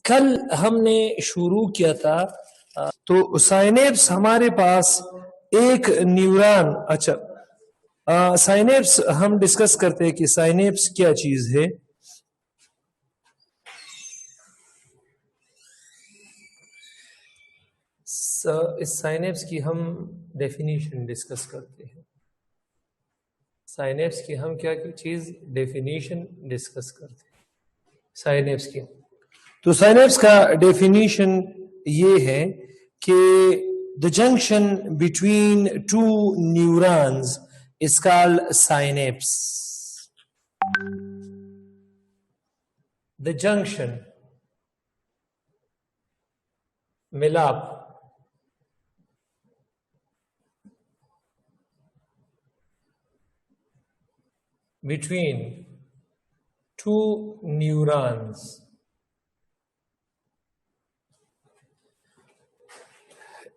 कल हमने शुरू किया था तो साइनेप्स हमारे पास एक न्यूरॉन। अच्छा, साइनेप्स हम डिस्कस करते हैं कि साइनेप्स क्या चीज है। इस साइनेप्स की हम डेफिनेशन डिस्कस करते हैं। साइनेप्स की हम क्या चीज डेफिनेशन डिस्कस करते हैं साइनेप्स की। तो साइनेप्स का डेफिनेशन ये है कि the junction between two neurons is called synapse. The junction, मिलाप, between two neurons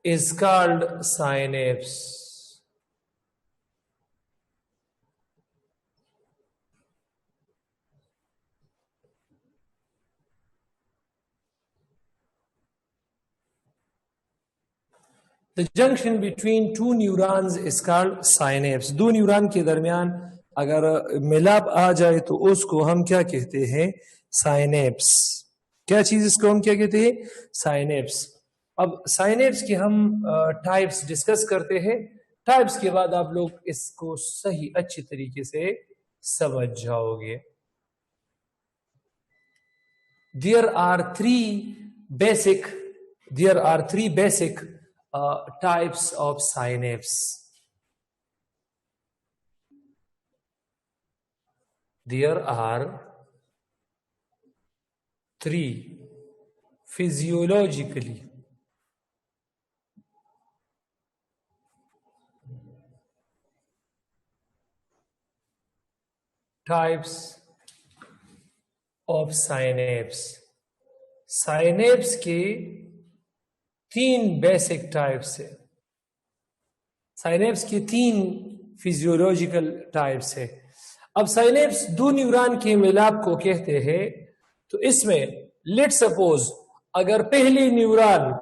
is called synapse. The junction between two neurons is called synapse. दो न्यूरॉन के दरमियान अगर मिलाप आ जाए तो उसको हम क्या कहते हैं? साइनेप्स। क्या चीज इसको हम क्या कहते हैं? साइनेप्स। अब साइनेप्स की हम टाइप्स डिस्कस करते हैं। टाइप्स के बाद आप लोग इसको सही अच्छी तरीके से समझ जाओगे। There are three basic types of synapse. There are three physiologically types of synapse. Synapse के तीन बेसिक टाइप्स है। साइनेप्स के तीन फिजियोलॉजिकल टाइप्स है। अब साइनेप्स दो न्यूरॉन के मिलाप को कहते हैं। तो इसमें लेट सपोज अगर पहले न्यूरॉन,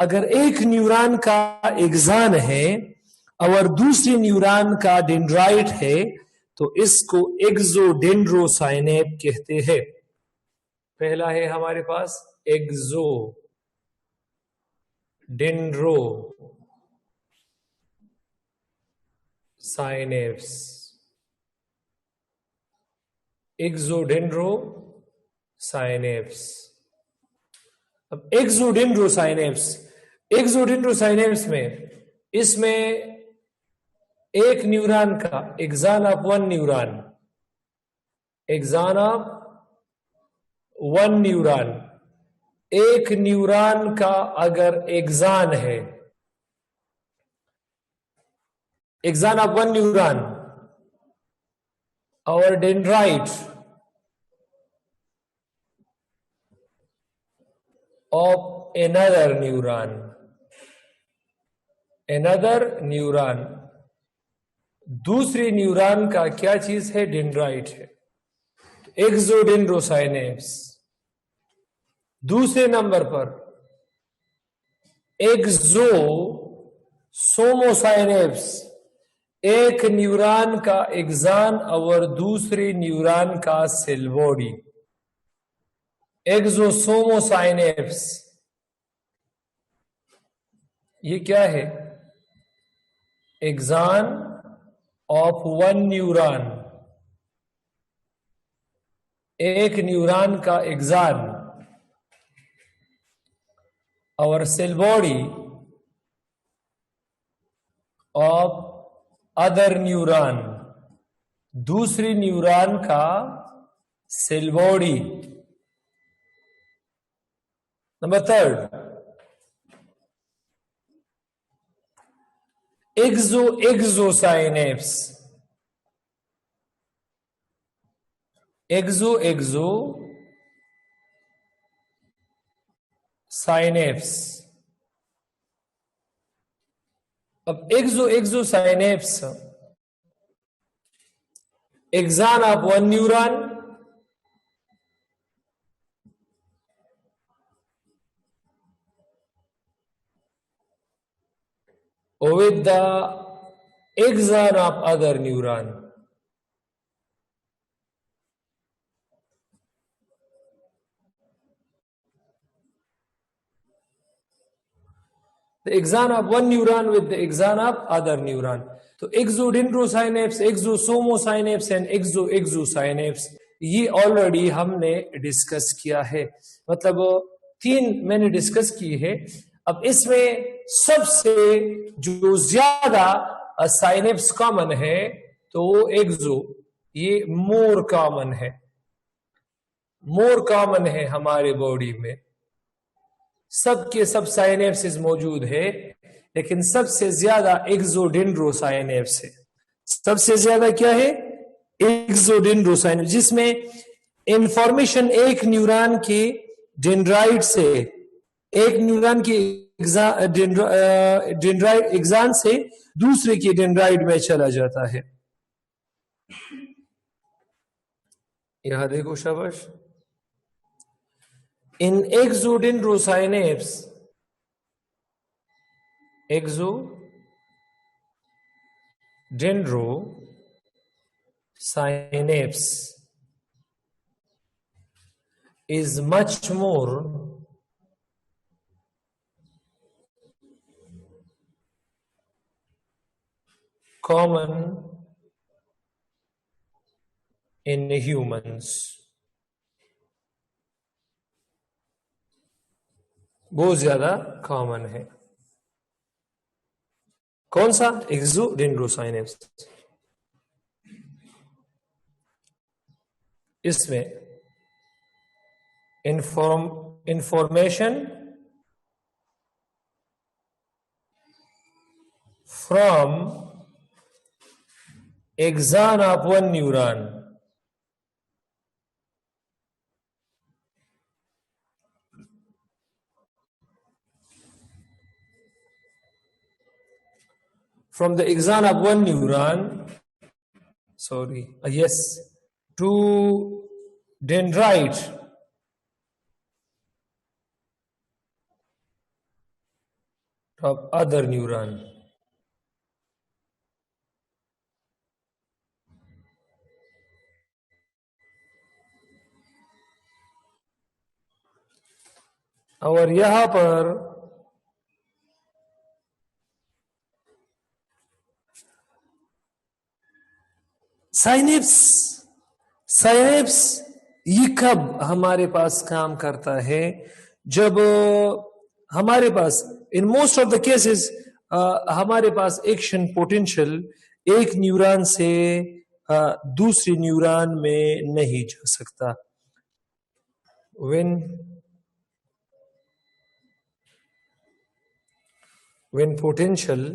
अगर एक न्यूरॉन का एक्सान है और दूसरे न्यूरॉन का डेंड्राइट है तो इसको एक्सोडेंड्रोसाइनेप कहते हैं। पहला है हमारे पास axo dendro synapse. Axodendro synapse. अब एक्सोडेंड्रोसाइनेप्स में इसमें एक न्यूरॉन का axon of one neuron, axon of one neuron, एक न्यूरॉन का अगर एक्सान है, एक्सान ऑफ वन न्यूरॉन और डेंड्राइट ऑफ another न्यूरॉन, दूसरी न्यूरॉन का क्या चीज है? डेंड्राइट है। एक्सोडेंड्रोसाइनेप्स। दूसरे नंबर पर एक्सोसोमोसाइनेप्स, एक न्यूरॉन का एक्सान और दूसरे न्यूरॉन का सेल बॉडी। एक्सोसोमोसाइनेप्स ये क्या है? एक्सान ऑफ वन न्यूरॉन, एक न्यूरॉन का एक्सान और cell body of other neuron, दूसरी न्यूरॉन का cell body. Number third, axosynapse. Axosynapse. अब axosynapse axon of one neuron with the axon of other neuron. The axon of one neuron with the axon of other neuron. तो एक्सोडेंड्रोसाइनेप्स, एक्सोसोमोसाइनेप्स and एक्सोएक्सोसाइनेप्स ये already हमने discuss किया है, मतलब 3 मैंने discuss की है। अब इसमें सबसे जो ज्यादा साइनेप्स कॉमन है तो वो एक्सो, ये मोर कॉमन है, मोर कॉमन है हमारे बॉडी में। सबके सब साइनेप्सिस मौजूद है, लेकिन सबसे ज्यादा एक्सोडेंड्रोसाइनेप्स है। सबसे ज्यादा क्या है? एक्सोडेंड्रोसाइनेप्स, जिसमें इंफॉर्मेशन एक न्यूरॉन के डेंड्राइट से, एक न्यूरॉन के डेंड्राइट एक्सान से दूसरे के डेंड्राइट में चला जाता है। यहां देखो शाबाश, in exodendrosynapse, exodendrosynapse is much more common in humans, बहुत ज्यादा कॉमन है। कौन सा? एक्सोडेंड्रोसाइनेप्स। इसमें information from axon of one neuron from the axon of one neuron, to dendrite of other neuron. और यहां पर साइनेप्स ये कब हमारे पास काम करता है? जब हमारे पास in most of the cases हमारे पास एक्शन पोटेंशियल एक न्यूरॉन से दूसरी न्यूरॉन में नहीं जा सकता। when potential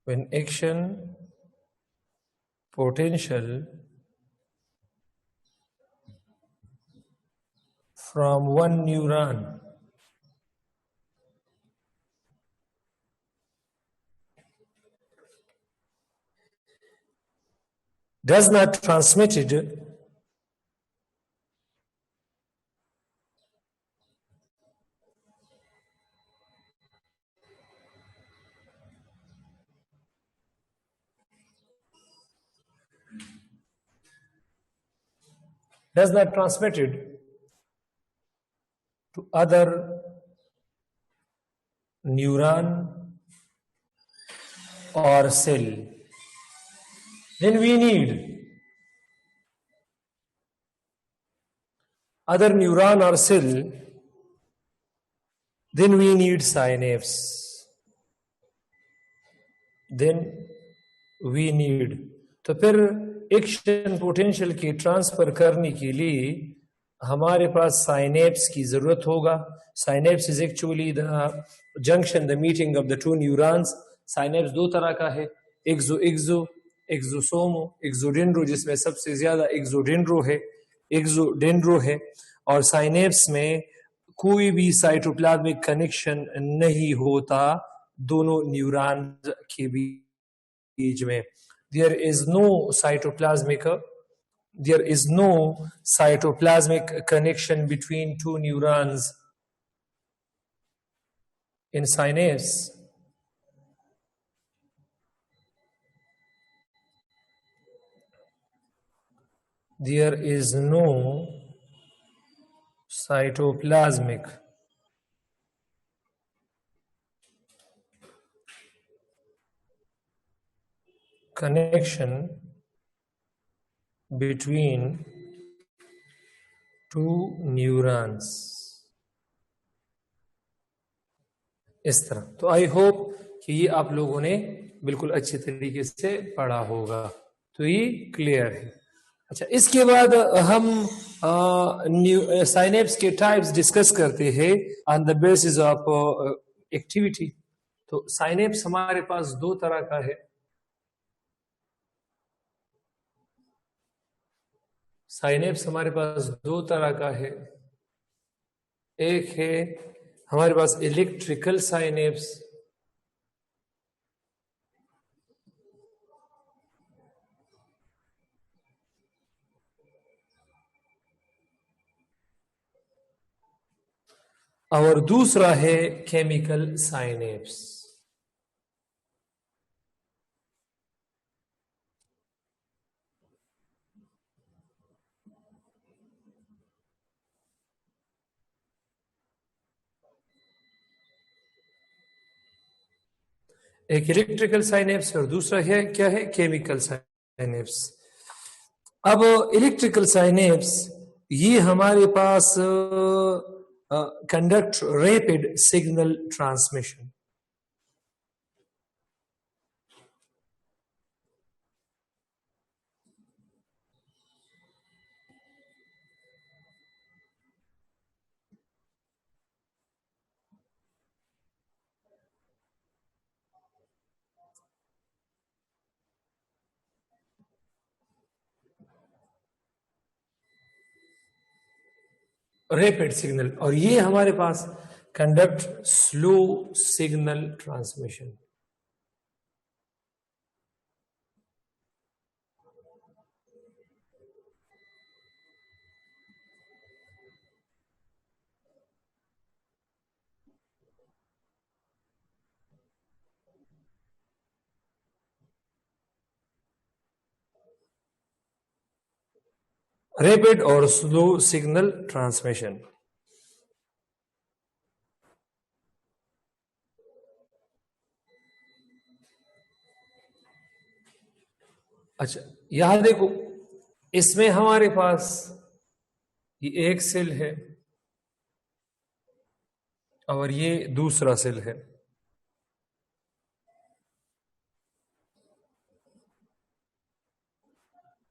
when action potential from one neuron does not transmitted to other neuron or cell, then we need other neuron or cell, then we need synapse, then we need। तो फिर action potential की transfer करने के लिए हमारे पास synapse की जरूरत होगा। Synapse is actually the junction, the meeting of the two neurons. Synapse दो तरह का है, एक्सोसोमो, एक्सोडेंड्रो, जिसमें सबसे ज्यादा एक्सोडेंड्रो है। और साइनेप्स में कोई भी साइटोप्लाज्मिक कनेक्शन नहीं होता दोनों न्यूरॉन के बीच में। There is no cytoplasmic connection between two neurons in synapse there is no cytoplasmic connection between two neurons. इस तरह। तो आई होप कि ये आप लोगों ने बिल्कुल अच्छे तरीके से पढ़ा होगा, तो ये क्लियर है। अच्छा, इसके बाद हम साइनेप्स के टाइप्स डिस्कस करते हैं on the basis of activity. तो साइनेप्स हमारे पास दो तरह का है। साइनेप्स हमारे पास दो तरह का है। एक है हमारे पास इलेक्ट्रिकल साइनेप्स, और दूसरा है केमिकल साइनेप्स। एक इलेक्ट्रिकल साइनेप्स और दूसरा है क्या है, केमिकल साइनेप्स। अब इलेक्ट्रिकल साइनेप्स ये हमारे पास conduct rapid signal transmission. Rapid signal, और ये हमारे पास conduct slow signal transmission. Rapid और स्लो सिग्नल ट्रांसमिशन। अच्छा, यहां देखो, इसमें हमारे पास ये एक सेल है और ये दूसरा सेल है।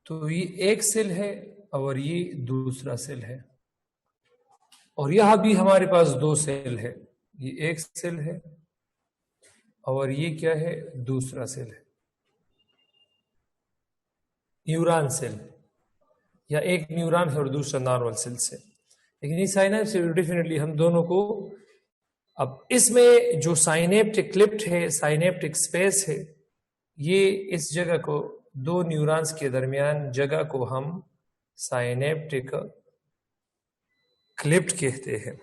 तो ये एक सेल है और ये दूसरा सेल है, और यहां भी हमारे पास दो सेल है। ये एक सेल है और ये क्या है, दूसरा सेल है। न्यूरॉन सेल, या एक न्यूरॉन है और दूसरा नॉर्मल सेल से। लेकिन इस साइनेप्स से डेफिनेटली हम दोनों को, अब इसमें जो साइनेप्टिक क्लिप्ट है, साइनेप्टिक स्पेस है, ये इस जगह को, दो न्यूरॉन्स के दरमियान जगह को हम साइनेप्टिक क्लिप्ट कहते हैं।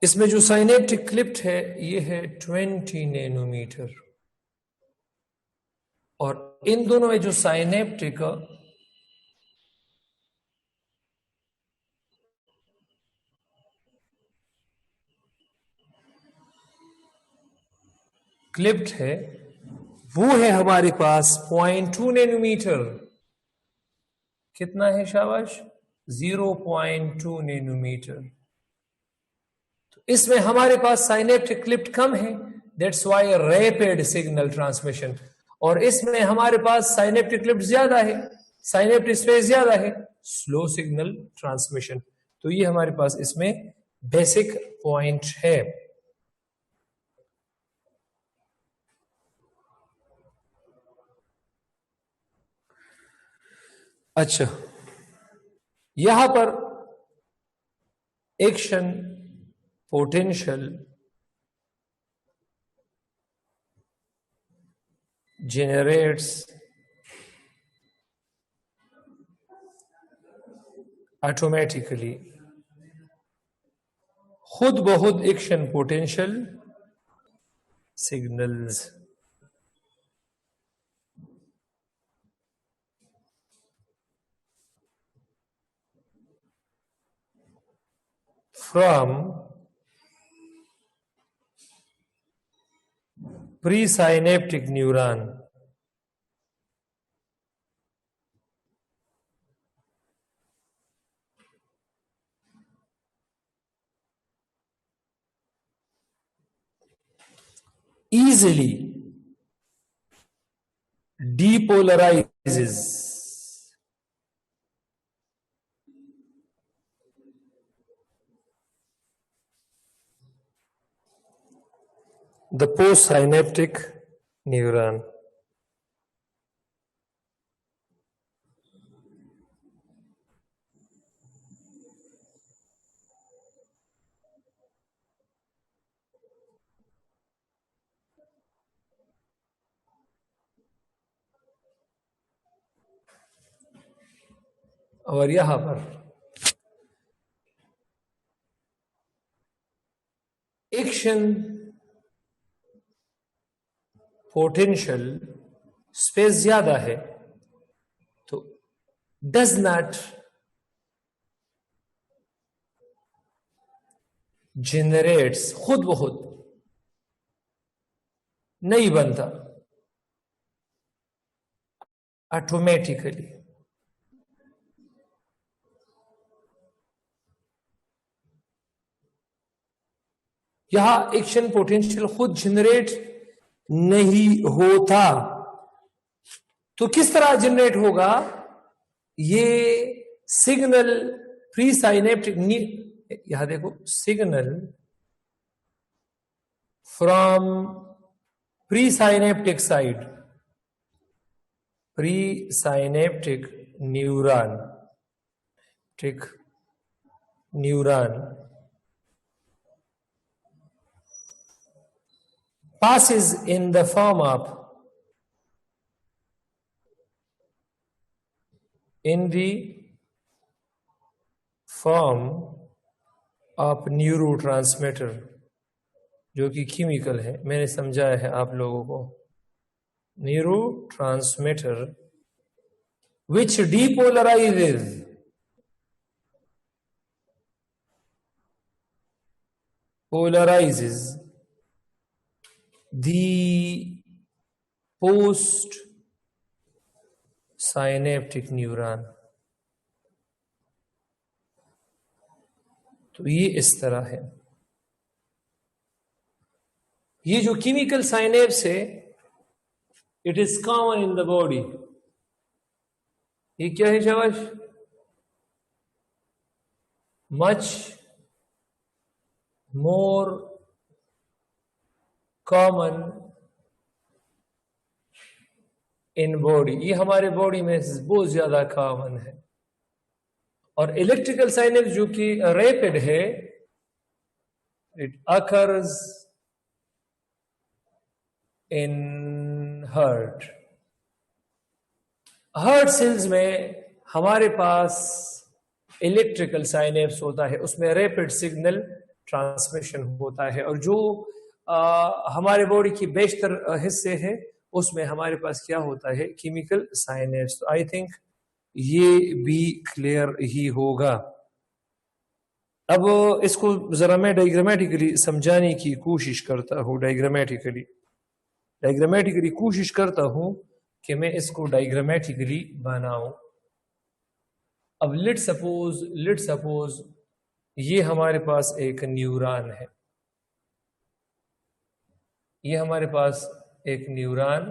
इसमें जो साइनेप्टिक क्लिप्ट है ये है 20 नैनोमीटर, और इन दोनों में जो साइनेप्टिक क्लिप्ट है वो है हमारे पास 0.2 नैनोमीटर। कितना है शाबाश, 0.2 नैनोमीटर। तो इसमें हमारे पास साइनेप्टिक क्लिप्ट कम है, that's why rapid signal transmission. और इसमें हमारे पास साइनेप्टिक क्लिप्ट ज्यादा है, साइनेप्टिक स्पेस ज्यादा है, स्लो सिग्नल ट्रांसमिशन। तो ये हमारे पास इसमें बेसिक पॉइंट है। अच्छा, यहां पर एक्शन पोटेंशियल generates ऑटोमेटिकली खुद ब खुद action potential signals from presynaptic neuron easily depolarizes the postsynaptic neuron. और यहां पर एक्शन पोटेंशियल स्पेस ज्यादा है तो डज नॉट जनरेट्स खुद ब खुद नहीं बनता ऑटोमेटिकली। यहां एक्शन पोटेंशियल खुद जनरेट नहीं होता तो किस तरह जनरेट होगा? ये सिग्नल प्री साइनेप्टिक, यहां देखो, signal from pre synaptic side, pre synaptic neuron, ठीक, neuron passes in the form of neurotransmitter जो कि केमिकल है, मैंने समझाया है आप लोगों को। Neurotransmitter which polarizes the post synaptic neuron। तो ये इस तरह है। ये जो केमिकल साइनेप्स है, it is common in the body. ये क्या है शाबाश? Much more common in body, ये हमारे बॉडी में बहुत ज्यादा कॉमन है। और इलेक्ट्रिकल साइनेप्स जो कि रैपिड है, it occurs in heart. Heart cells में हमारे पास इलेक्ट्रिकल साइनेप्स होता है, उसमें रैपिड सिग्नल ट्रांसमिशन होता है। और जो हमारे बॉडी की बेशतर हिस्से है, उसमें हमारे पास क्या होता है? Chemical synapse. तो आई थिंक ये भी क्लियर ही होगा। अब इसको जरा मैं डायग्रामेटिकली समझाने की कोशिश करता हूं। डायग्रामेटिकली कोशिश करता हूं कि मैं इसको डायग्रामेटिकली बनाऊं। अब लेट सपोज ये हमारे पास एक न्यूरॉन है, ये हमारे पास एक न्यूरॉन,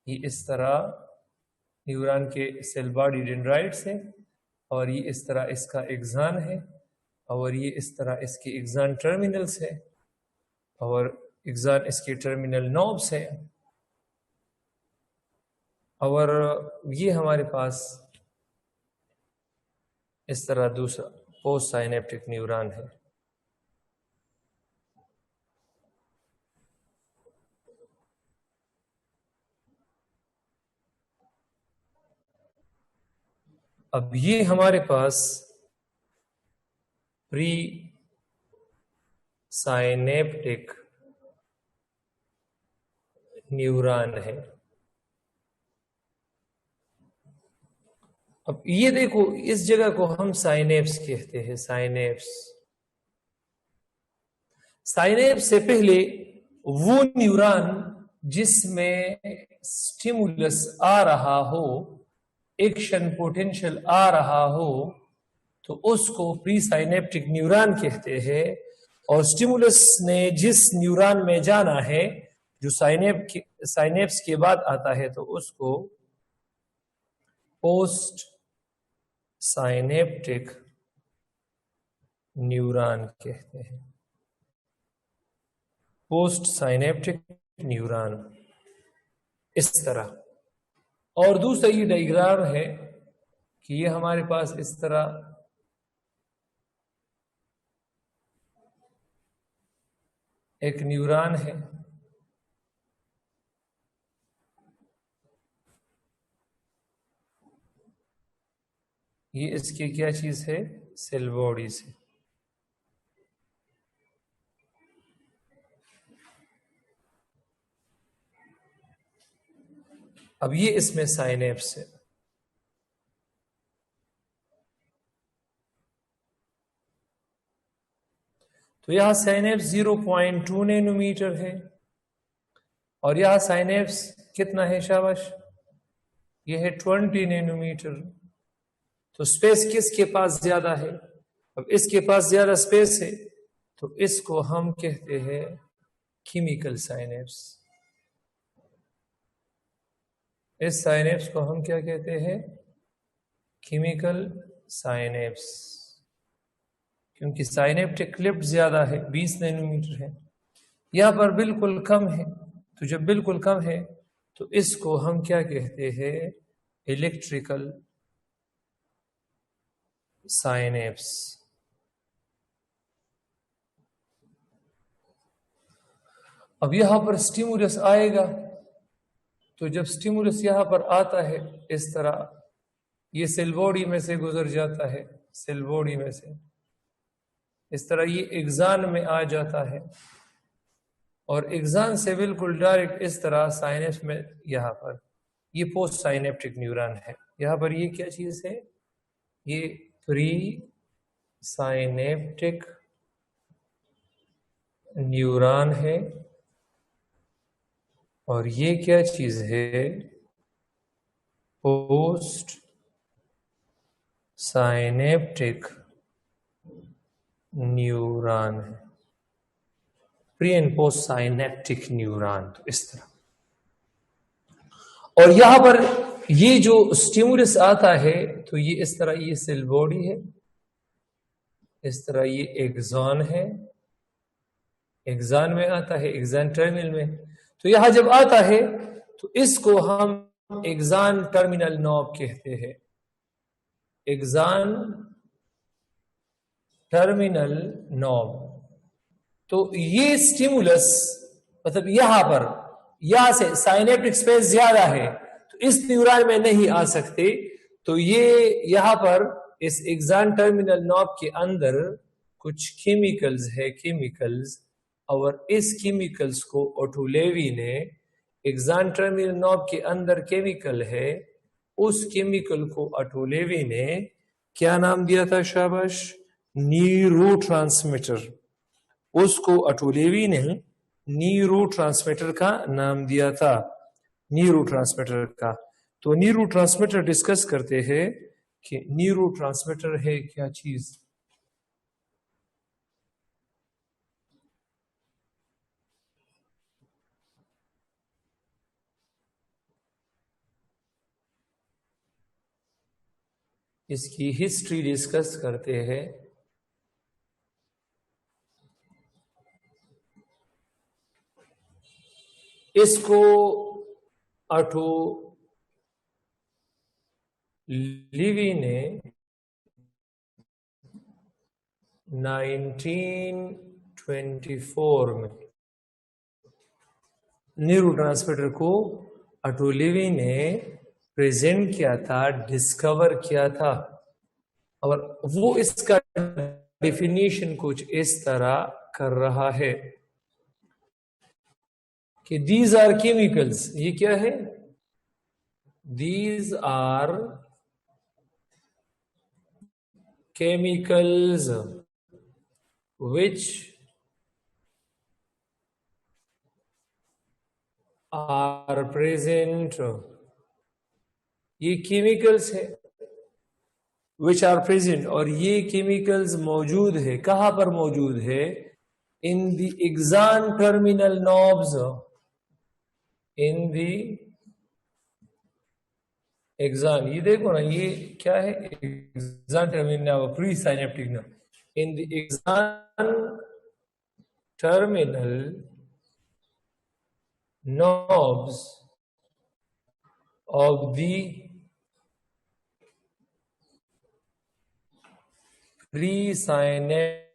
ये इस तरह न्यूरॉन के सेल बॉडी डेंड्राइट्स है, और ये इस तरह इसका एक्सान है, और ये इस तरह इसके एक्सान टर्मिनल्स है, और एक्सान इसके टर्मिनल नोब्स है। और ये हमारे पास इस तरह दूसरा पोस्ट साइनेप्टिक न्यूरॉन है। अब ये हमारे पास प्री साइनेप्टिक न्यूरॉन है। अब ये देखो, इस जगह को हम साइनेप्स कहते हैं। साइनेप्स, साइनेप्स से पहले वो न्यूरॉन जिसमें स्टिमुलस आ रहा हो, एक्शन पोटेंशियल आ रहा हो, तो उसको प्री साइनेप्टिक न्यूरॉन कहते हैं। और स्टिमुलस ने जिस न्यूरॉन में जाना है, जो साइनेप्स के बाद आता है, तो उसको पोस्ट साइनेप्टिक न्यूरॉन कहते हैं। पोस्ट साइनेप्टिक न्यूरॉन, इस तरह। और दूसरा ये डायग्राम है कि ये हमारे पास इस तरह एक न्यूरॉन है। ये इसकी क्या चीज है? सेल बॉडी से। अब ये इसमें साइनेप्स है। तो यहां साइनेप्स 0.2 नैनोमीटर है, और यहां साइनेप्स कितना है शाबाश? ये है 20 नैनोमीटर। तो स्पेस किसके पास ज्यादा है? अब इसके पास ज्यादा स्पेस है, तो इसको हम कहते हैं केमिकल साइनेप्स। इस साइनेप्स को हम क्या कहते हैं? केमिकल साइनेप्स, क्योंकि साइनेप्टिक क्लिप ज्यादा है, 20 नैनोमीटर है। यहां पर बिल्कुल कम है। तो जब बिल्कुल कम है, तो इसको हम क्या कहते हैं? Electrical synapse. अब यहां पर स्टिमुलस आएगा, तो जब स्टिमुलस यहां पर आता है इस तरह, ये सेल बॉडी में से गुजर जाता है, सेल बॉडी में से इस तरह ये एक्सान में आ जाता है, और एक्सान से बिल्कुल डायरेक्ट इस तरह साइनेप्स में। यहां पर ये पोस्ट साइनेप्टिक न्यूरॉन है। यहां पर ये क्या चीज है? ये प्री साइनेप्टिक न्यूरॉन है। और ये क्या चीज है? पोस्ट साइनेप्टिक न्यूरॉन है। Pre and post synaptic neuron. तो इस तरह। और यहां पर ये जो स्टिमुलस आता है, तो ये इस तरह, ये सेल बॉडी है, इस तरह ये एक्सॉन है, एक्सॉन में आता है, एक्सॉन टर्मिनल में। तो यहां जब आता है, तो इसको हम एक्सॉन टर्मिनल नॉब कहते हैं। Axon terminal knob. तो ये स्टिमुलस, मतलब यहां से साइनेप्टिक स्पेस ज्यादा है, तो इस न्यूरॉन में नहीं आ सकते। तो ये यहां पर इस एक्सॉन टर्मिनल नॉब के अंदर कुछ केमिकल्स है, केमिकल्स। और इस केमिकल्स को ओटो लेवी ने, एक्सॉन टर्मिनल नॉब के अंदर केमिकल है, उस केमिकल को ओटो लेवी ने क्या नाम दिया था शाबाश? न्यूरोट्रांसमीटर। उसको ओटो लेवी ने न्यूरोट्रांसमीटर का नाम दिया था, न्यूरोट्रांसमीटर का। तो न्यूरोट्रांसमीटर डिस्कस करते हैं कि न्यूरोट्रांसमीटर है क्या चीज। इसकी हिस्ट्री डिस्कस करते हैं। इसको ओटो लेवी ने 1924 में, न्यूरोट्रांसमीटर को ओटो लेवी ने प्रेजेंट किया था, डिस्कवर किया था। और वो इसका डेफिनेशन कुछ इस तरह कर रहा है कि दीज आर केमिकल्स, ये क्या है? These are chemicals which are present, ये केमिकल्स है which are present, और ये केमिकल्स मौजूद है, कहां पर मौजूद है? in the axon terminal knobs, in the axon, ये देखो ना, ये क्या है? axon terminal pre synaptic nerve, in the axon terminal knobs of the presynaptic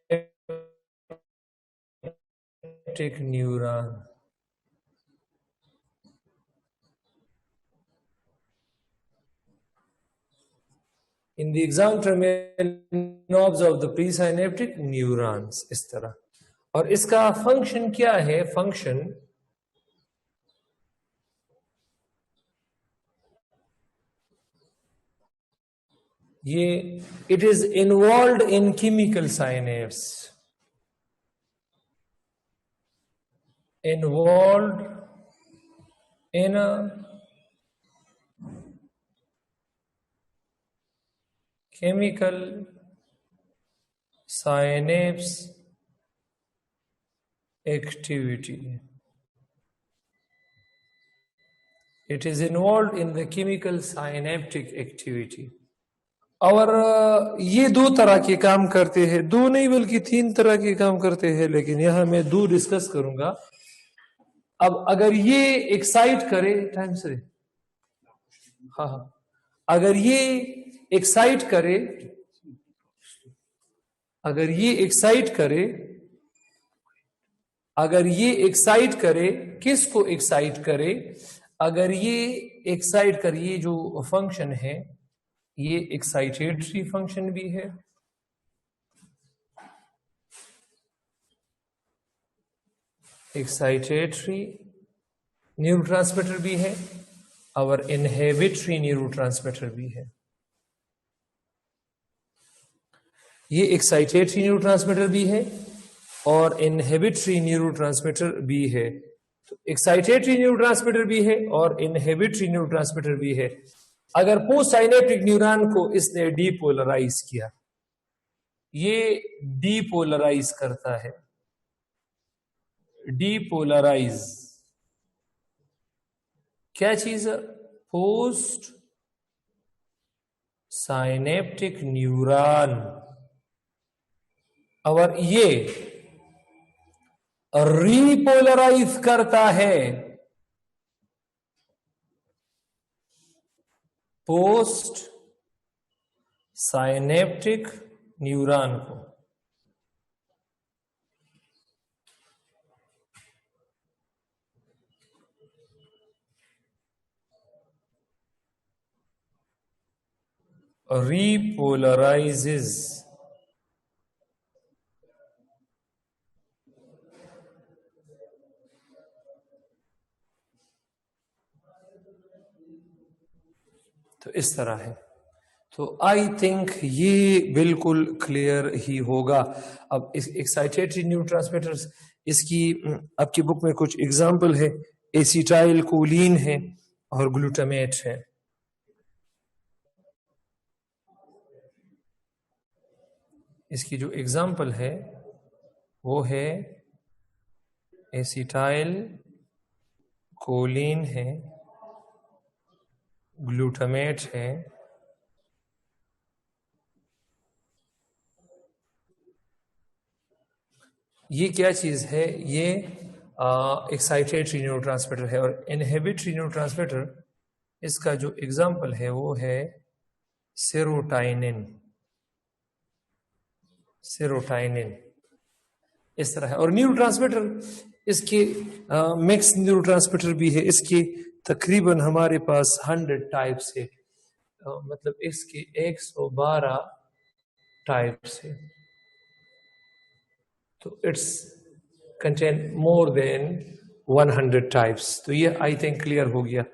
neuron. In the axon terminal knobs of the presynaptic neurons, इस तरह। और इसका फंक्शन क्या है? फंक्शन ये, it is involved in chemical synapse, involved in a chemical synapse activity. It is involved in the chemical synaptic activity. और ये दो तरह के काम करते हैं, दो नहीं बल्कि तीन तरह के काम करते हैं, लेकिन यहां मैं दो डिस्कस करूंगा। अब अगर ये एक्साइट करे, टाइम से, हाँ, अगर ये एक्साइट करे, अगर ये एक्साइट करे, अगर ये एक्साइट करे, किसको एक्साइट करे? अगर ये एक्साइट करे, ये जो फंक्शन है ये एक्साइटेटरी फंक्शन भी है, एक्साइटेटरी न्यूरोट्रांसमीटर भी है और इनहिबिटरी न्यूरोट्रांसमीटर भी है। ये एक्साइटेटरी न्यूरोट्रांसमीटर भी है और इनहिबिटरी न्यूरोट्रांसमीटर भी है। तो एक्साइटेटरी न्यूरोट्रांसमीटर भी है और इनहिबिटरी न्यूरोट्रांसमीटर भी है। अगर पोस्ट साइनेप्टिक न्यूरॉन को इसने डीपोलराइज किया, ये डीपोलराइज करता है, डीपोलराइज क्या चीज? पोस्ट साइनेप्टिक न्यूरॉन, और ये रीपोलराइज करता है पोस्ट साइनेप्टिक न्यूरॉन को। repolarizes तो इस तरह है। तो आई थिंक ये बिल्कुल क्लियर ही होगा। अब एक्साइटेटरी न्यूरोट्रांसमीटर्स, इसकी आपकी बुक में कुछ एग्जाम्पल है, एसिटाइल कोलिन है और ग्लूटामेट है। इसकी जो एग्जाम्पल है वो है एसिटाइल कोलिन है, ग्लूटामेट है, ये क्या चीज है? ये एक्साइटेटरी न्यूरोट्रांसमीटर है। और इनहिबिटरी न्यूरोट्रांसमीटर, इसका जो एग्जाम्पल है वो है सेरोटाइनिन, सेरोटाइनिन इस तरह है। और न्यूरोट्रांसमीटर, इसके मिक्स न्यूरोट्रांसमीटर भी है। इसके तकरीबन हमारे पास 100 टाइप्स है, मतलब इसके 112 टाइप्स है। तो it's contain more than 100 types. तो ये आई थिंक क्लियर हो गया।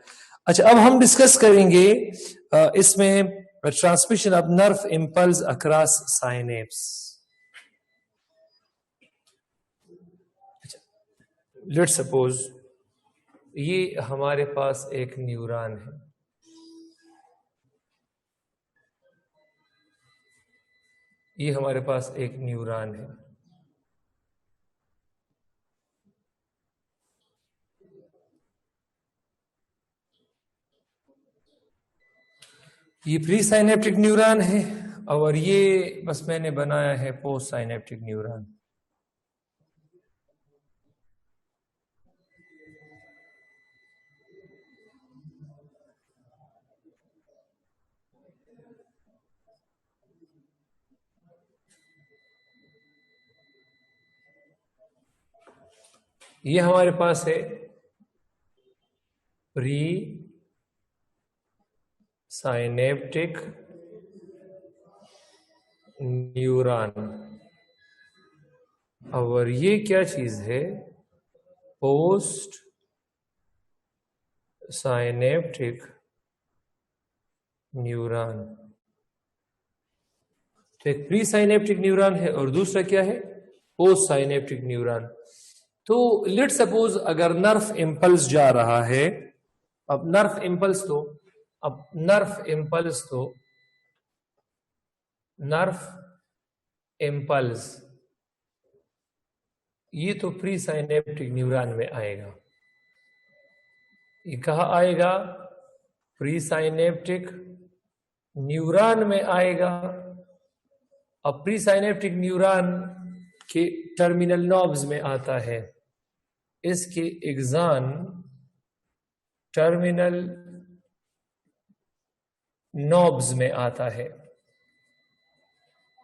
अच्छा, अब हम डिस्कस करेंगे इसमें transmission of nerve impulse across synapse. Let's suppose ये हमारे पास एक न्यूरॉन है, ये हमारे पास एक न्यूरॉन है। ये प्री साइनेप्टिक न्यूरॉन है और ये बस मैंने बनाया है पोस्ट साइनेप्टिक न्यूरॉन। ये हमारे पास है प्री साइनेप्टिक न्यूरॉन और ये क्या चीज है, पोस्ट साइनेप्टिक न्यूरॉन। तो एक प्री साइनेप्टिक न्यूरॉन है और दूसरा क्या है, पोस्ट साइनेप्टिक न्यूरॉन। तो लेट सपोज अगर नर्व इंपल्स जा रहा है, अब नर्व इंपल्स ये तो प्री साइनेप्टिक न्यूरॉन में आएगा। ये कहाँ आएगा, प्री साइनेप्टिक न्यूरॉन में आएगा। अब प्री साइनेप्टिक न्यूरॉन के टर्मिनल नॉब्स में आता है, इसके एक्सॉन टर्मिनल नॉब्स में आता है।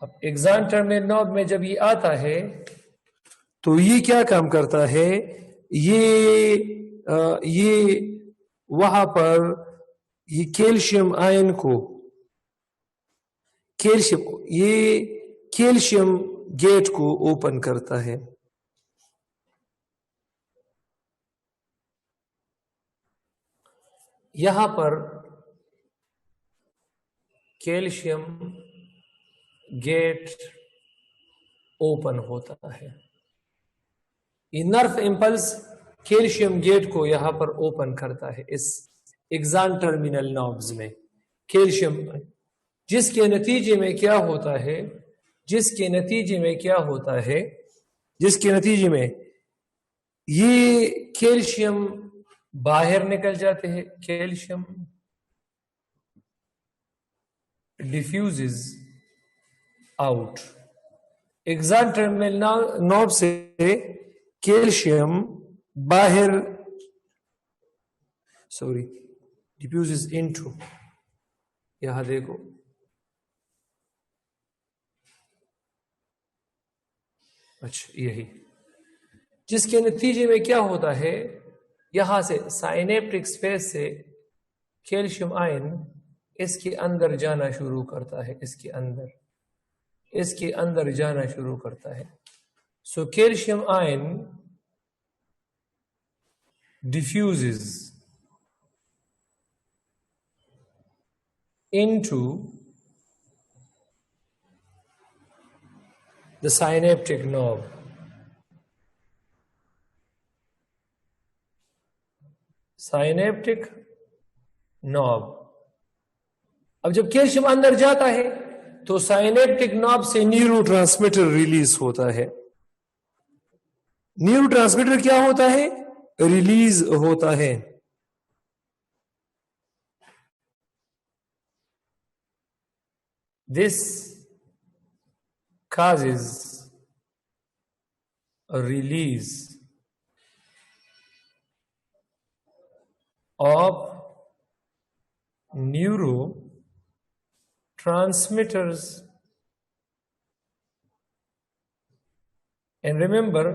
अब एक्सॉन टर्मिनल नॉब में जब ये आता है तो ये क्या काम करता है, ये वहां पर ये कैल्शियम आयन को, कैल्शियम गेट को ओपन करता है। यहां पर कैल्शियम गेट ओपन होता है। ये नर्व इंपल्स कैल्शियम गेट को यहां पर ओपन करता है इस एक्सॉन टर्मिनल नॉब्स में, कैल्शियम, जिसके नतीजे में क्या होता है, जिसके नतीजे में ये कैल्शियम बाहर निकल जाते हैं, calcium diffuses out. Axon terminal knob से कैल्शियम बाहर, डिफ्यूजेस इनटू, यहां देखो, अच्छा यही, जिसके नतीजे में क्या होता है, यहां से साइनेप्टिक स्पेस से कैल्शियम आयन इसके अंदर जाना शुरू करता है, इसके अंदर जाना शुरू करता है। So calcium ion diffuses into the synaptic knob. Synaptic knob, अब जब कैल्शियम अंदर जाता है तो साइनेप्टिक नॉब से न्यूरोट्रांसमीटर रिलीज होता है। न्यूरोट्रांसमीटर क्या होता है, रिलीज होता है। This causes a release of neurotransmitters, and remember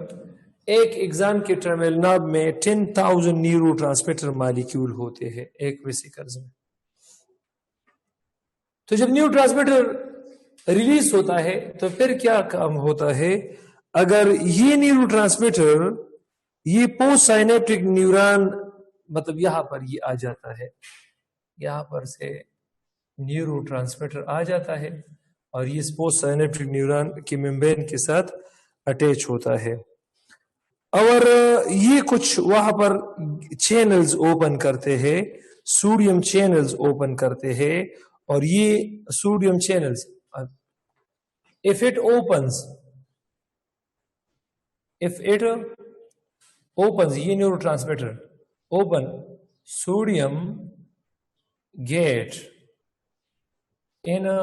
एक एक्सॉन के टर्मिनल नॉब में 10,000 न्यूरोट्रांसमीटर मॉलिक्यूल होते हैं एक वेसिकल्स में। तो जब न्यूरोट्रांसमीटर रिलीज होता है तो फिर क्या काम होता है, अगर ये न्यूरोट्रांसमीटर ये पोस्ट साइनेप्टिक न्यूरॉन मतलब यहां पर ये आ जाता है, यहां पर से न्यूरोट्रांसमीटर आ जाता है और ये पोस्ट साइनेप्टिक न्यूरॉन की मेम्ब्रेन के साथ अटैच होता है और ये कुछ वहां पर चैनल्स ओपन करते हैं, सोडियम चैनल्स ओपन करते हैं और ये sodium channels if it opens ये neurotransmitter open sodium gate in a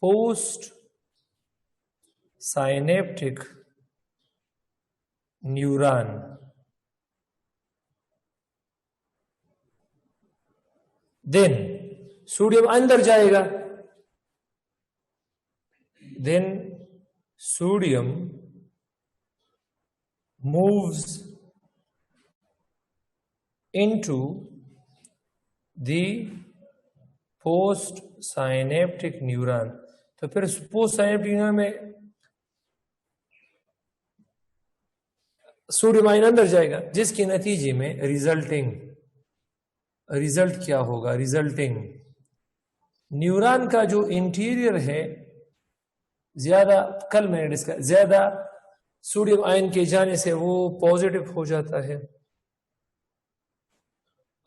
post synaptic neuron, then sodium अंदर जाएगा, then sodium moves into the post synaptic neuron. तो फिर पोस्ट साइनेप्टिक न्यूरॉन में सोडियम आयन अंदर जाएगा जिसके नतीजे में रिजल्ट क्या होगा, रिजल्टिंग न्यूरॉन का जो इंटीरियर है ज्यादा, कल मैंने डिस्कस, ज्यादा सोडियम आयन के जाने से वो पॉजिटिव हो जाता है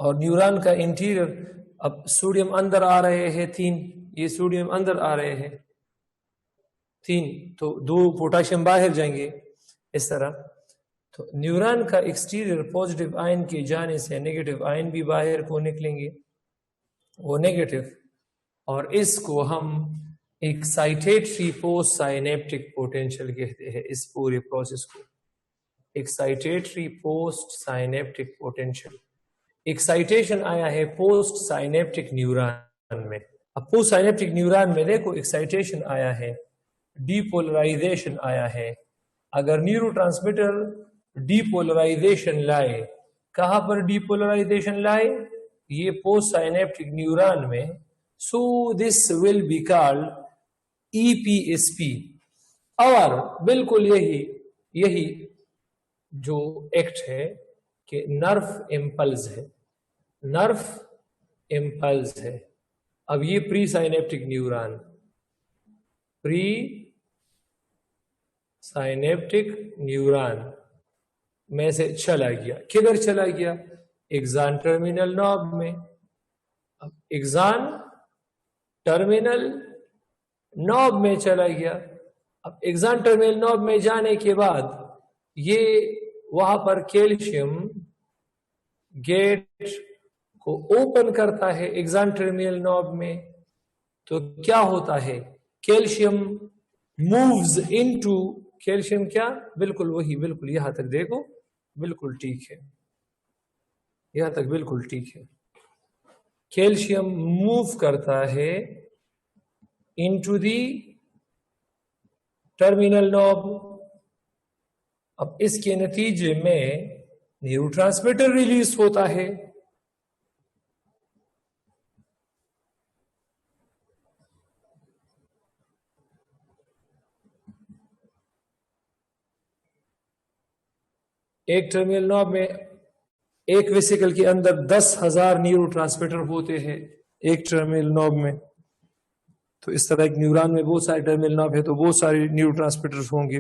और न्यूरॉन का इंटीरियर, अब सोडियम अंदर आ रहे हैं 3, ये सोडियम अंदर आ रहे हैं 3 तो 2 पोटेशियम बाहर जाएंगे इस तरह। तो न्यूरॉन का एक्सटीरियर पॉजिटिव आयन के जाने से नेगेटिव आयन भी बाहर को निकलेंगे, वो नेगेटिव, और इसको हम एक्साइटेटरी पोस्ट साइनेप्टिक पोटेंशियल कहते हैं। इस पूरे प्रोसेस को excitatory post synaptic potential. Excitation आया है पोस्ट साइनेप्टिक न्यूरॉन में। अब पोस्ट साइनेप्टिक न्यूरॉन में देखो एक्साइटेशन आया है, डीपोलराइजेशन आया है। अगर न्यूरोट्रांसमीटर डीपोलराइजेशन लाए, कहां पर डीपोलराइजेशन लाए, ये पोस्ट साइनेप्टिक न्यूरॉन में, so this will be called EPSP. और बिल्कुल यही जो एक्ट है कि नर्व इम्पल्स है, नर्व इम्पल्स है। अब ये pre synaptic neuron, pre synaptic neuron में से चला गया, किधर चला गया, एक्सान टर्मिनल नॉब में। अब एक्सान टर्मिनल नॉब में चला गया। अब एक्सान टर्मिनल नॉब में जाने के बाद ये वहां पर कैल्शियम गेट को ओपन करता है एक्सान टर्मिनल नॉब में। तो क्या होता है, कैल्शियम मूव्स इनटू, कैल्शियम क्या, बिल्कुल वही, बिल्कुल यहां तक देखो, बिल्कुल ठीक है, यहां तक बिल्कुल ठीक है। कैल्शियम मूव करता है इनटू दी टर्मिनल नॉब। अब इसके नतीजे में न्यूरोट्रांसमीटर रिलीज होता है। एक टर्मिनल नॉब में, एक वेसिकल के अंदर 10,000 न्यूरोट्रांसमीटर होते हैं एक टर्मिनल नॉब में। तो इस तरह एक न्यूरॉन में बहुत सारे टर्मिनल नॉब है तो बहुत सारे न्यूरोट्रांसमीटर होंगे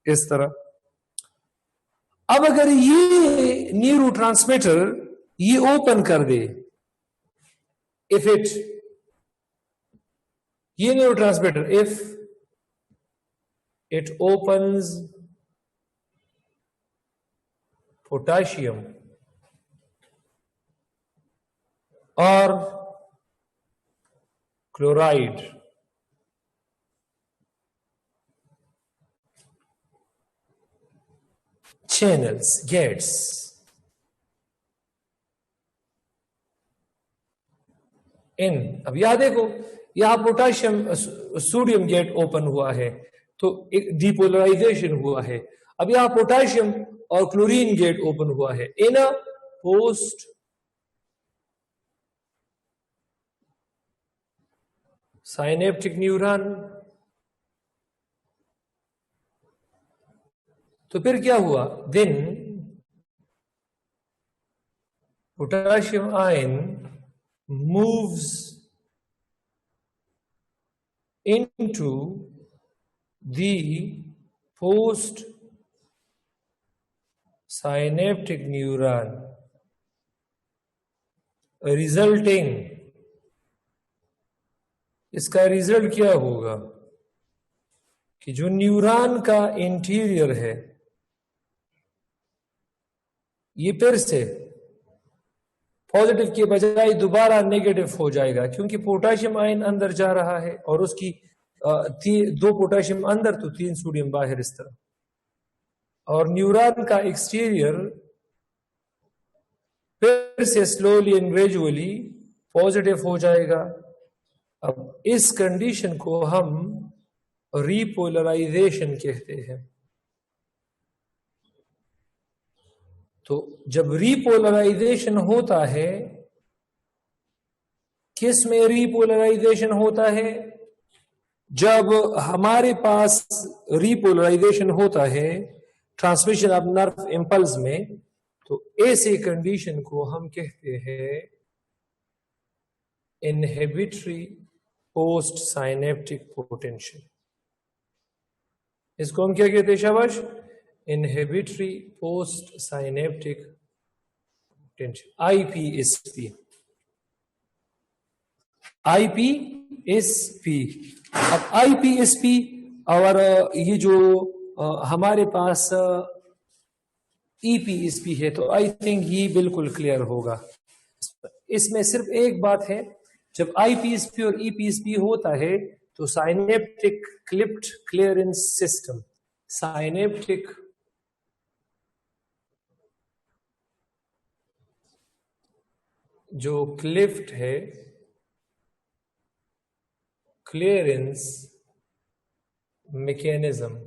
इस तरह। अब अगर ये न्यूरोट्रांसमीटर ये ओपन कर दे, इफ इट, ये neurotransmitter if it opens potassium और क्लोराइड, channels, gates, इन, अब यहां देखो, यहां पोटेशियम सोडियम गेट ओपन हुआ है तो एक डीपोलराइजेशन हुआ है। अब यहां पोटेशियम और क्लोरीन गेट ओपन हुआ है in a post synaptic neuron. तो फिर क्या हुआ, then potassium ion moves into the post synaptic neuron, resulting, इसका रिजल्ट क्या होगा कि जो न्यूरॉन का इंटीरियर है ये फिर से पॉजिटिव के बजाय दोबारा नेगेटिव हो जाएगा, क्योंकि पोटेशियम आयन अंदर जा रहा है और उसकी 2 पोटेशियम अंदर तो 3 सोडियम बाहर, इस तरह। और न्यूरॉन का एक्सटीरियर फिर से स्लोली एंड ग्रेजुअली पॉजिटिव हो जाएगा। अब इस कंडीशन को हम रीपोलराइजेशन कहते हैं। तो जब रीपोलराइजेशन होता है, किस में रीपोलराइजेशन होता है? जब हमारे पास रीपोलराइजेशन होता है ट्रांसमिशन ऑफ नर्व इंपल्स में, तो ऐसे कंडीशन को हम कहते हैं इनहिबिटरी पोस्ट साइनेप्टिक पोटेंशियल। इसको हम क्या कहते हैं शाबाश? Inhibitory post synaptic potential, IPSP. IPSP. अब आईपीएसपी और ये जो हमारे पास ईपीएसपी है, तो आई थिंक ये बिल्कुल क्लियर होगा। इसमें सिर्फ एक बात है, जब आईपीएसपी और ईपीएसपी होता है तो साइनेप्टिक क्लिप्ट क्लियरेंस सिस्टम, साइनेप्टिक जो क्लिफ्ट है क्लियरेंस मैकेनिज्म,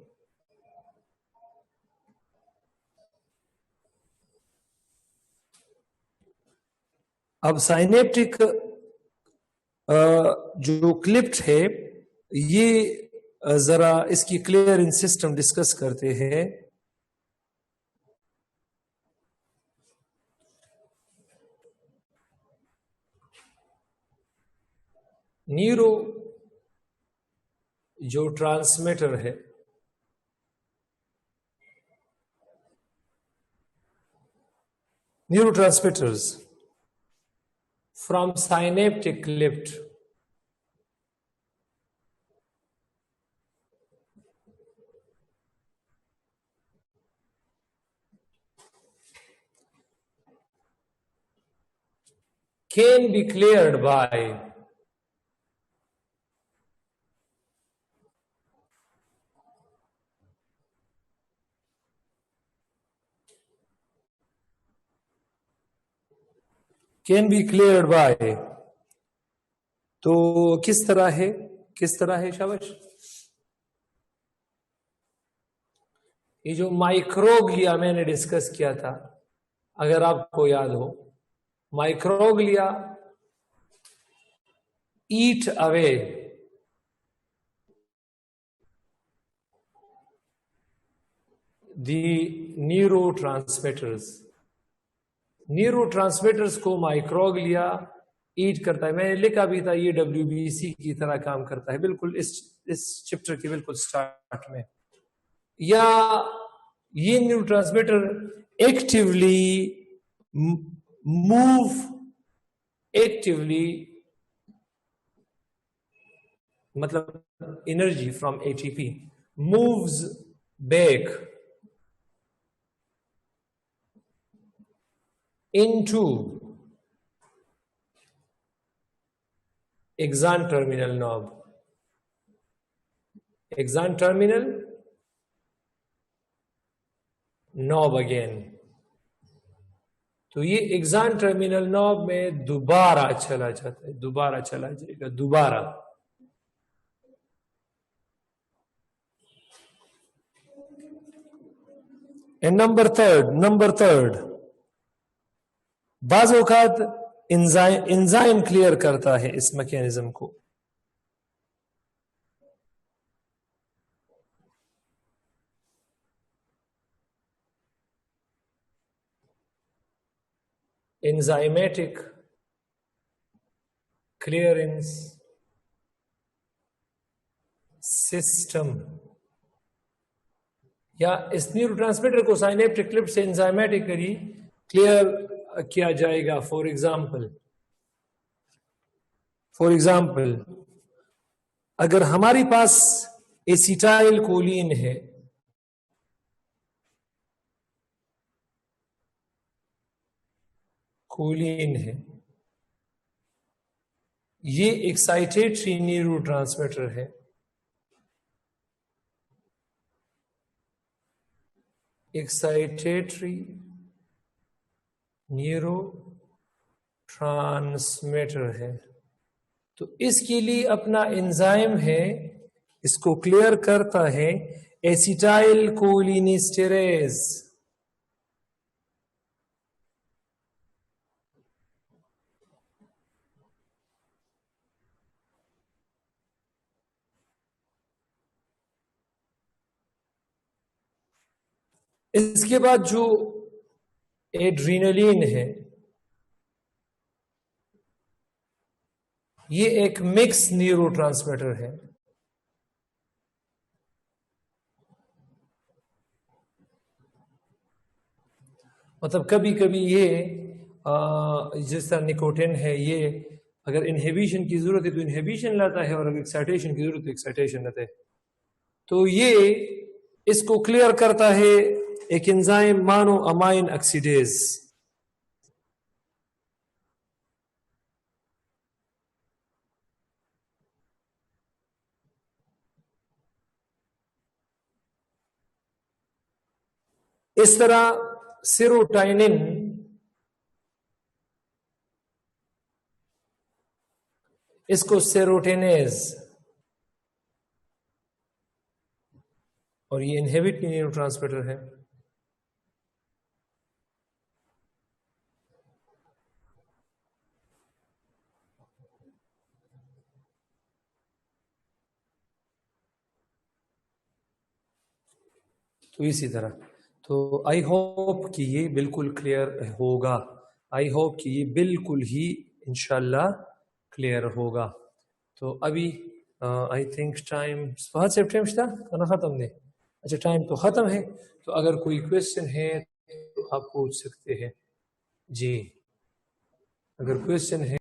अब साइनेप्टिक जो क्लिप्ट है, ये जरा इसकी क्लियरेंस सिस्टम डिस्कस करते हैं। न्यूरो जो ट्रांसमीटर है, neurotransmitters from synaptic cleft can be cleared by तो किस तरह है, किस तरह है शाबाश? ये जो माइक्रोग्लिया मैंने डिस्कस किया था, अगर आपको याद हो, माइक्रोग्लिया ईट अवे दी न्यूरोट्रांसमीटर्स को माइक्रोग्लिया ईट करता है। मैंने लिखा भी था ये डब्ल्यूबीसी की तरह काम करता है, बिल्कुल इस चैप्टर के बिल्कुल स्टार्ट में। या ये न्यूरोट्रांसमीटर एक्टिवली मतलब energy from ATP moves back into axon terminal knob, axon terminal knob again। तो ये axon terminal knob में दोबारा चला जाता है, दोबारा चला जाएगा, दोबारा। एंड नंबर थर्ड बाज़ औक़ात एंजाइम क्लियर करता है इस मैकेनिज्म को। enzymatic clearance सिस्टम, या इस न्यूरोट्रांसमीटर को साइनेप्टिक क्लिप से एंजाइमेटिकली क्लियर किया जाएगा। फॉर एग्जाम्पल अगर हमारे पास एसिटाइल कोलिन है, ये एक्साइटेटरी न्यूरोट्रांसमीटर है। एक्साइटेटरी न्यूरोट्रांसमीटर है, तो इसके लिए अपना एंजाइम है, इसको क्लियर करता है एसिटाइल कोलिनेस्टेरेज। इसके बाद जो एड्रीनलिन है, ये एक मिक्स न्यूरोट्रांसमीटर है। मतलब कभी कभी ये जिस तरह निकोटिन है, ये अगर इनहिबिशन की जरूरत है तो इनहिबिशन लाता है, और अगर एक्साइटेशन की जरूरत है तो एक्साइटेशन लाता है। तो ये इसको क्लियर करता है एक एंजाइम मोनो अमाइन ऑक्सीडेज। इस तरह सेरोटोनिन इसको सेरोटेनेज, और ये इनहिबिट न्यूरोट्रांसमीटर है। तो इसी तरह, तो आई होप कि ये बिल्कुल क्लियर होगा, आई होप कि ये बिल्कुल ही इंशाल्लाह क्लियर होगा। तो अभी आई थिंक टाइम बहुत से टाइम था ना ख़त्म ने, अच्छा टाइम तो ख़त्म है। तो अगर कोई क्वेश्चन है तो आप पूछ सकते हैं जी, अगर क्वेश्चन है।